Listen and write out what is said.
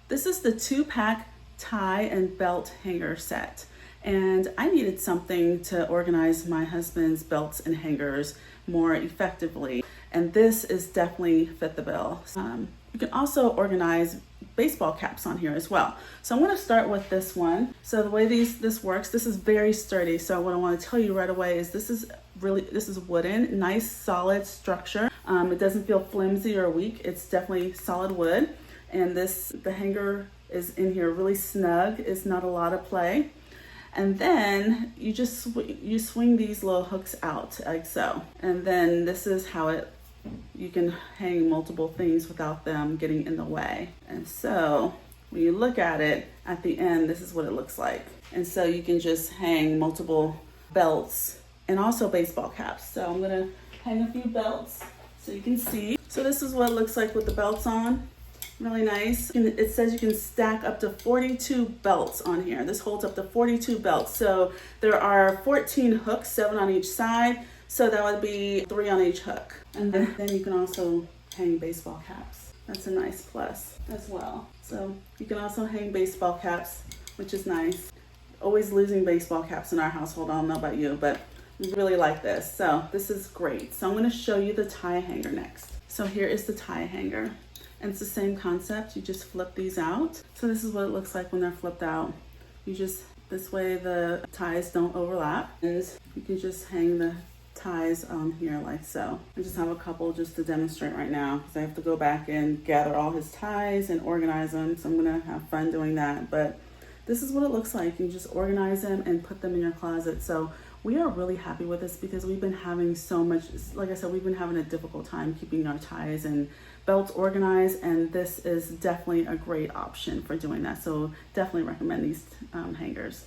This is the 2-pack tie and belt hanger set. And I needed something to organize my husband's belts and hangers more effectively. And this is definitely fit the bill. You can also organize baseball caps on here as well. So I'm going to start with this one. So the way this works, this is very sturdy. So what I want to tell you right away is this is wooden, nice solid structure. It doesn't feel flimsy or weak. It's definitely solid wood. And the hanger is in here really snug. It's not a lot of play. And then you swing these little hooks out like so. And then this is how you can hang multiple things without them getting in the way. And so when you look at it at the end, this is what it looks like. And so you can just hang multiple belts and also baseball caps. So I'm gonna hang a few belts so you can see. So this is what it looks like with the belts on. Really nice. It says you can stack up to 42 belts on here. This holds up to 42 belts. So there are 14 hooks, 7 on each side. So that would be 3 on each hook. And then you can also hang baseball caps. That's a nice plus as well. So you can also hang baseball caps, which is nice. Always losing baseball caps in our household. I don't know about you, but we really like this. So this is great. So I'm going to show you the tie hanger next. So here is the tie hanger. And it's the same concept. You just flip these out. So this is what it looks like when they're flipped out. This way the ties don't overlap. And you can just hang the ties on here like so. I just have a couple just to demonstrate right now because I have to go back and gather all his ties and organize them. So I'm gonna have fun doing that. But this is what it looks like. You just organize them and put them in your closet. So we are really happy with this because we've been having so much, like I said, we've been having a difficult time keeping our ties and belts organized, and this is definitely a great option for doing that. So definitely recommend these hangers.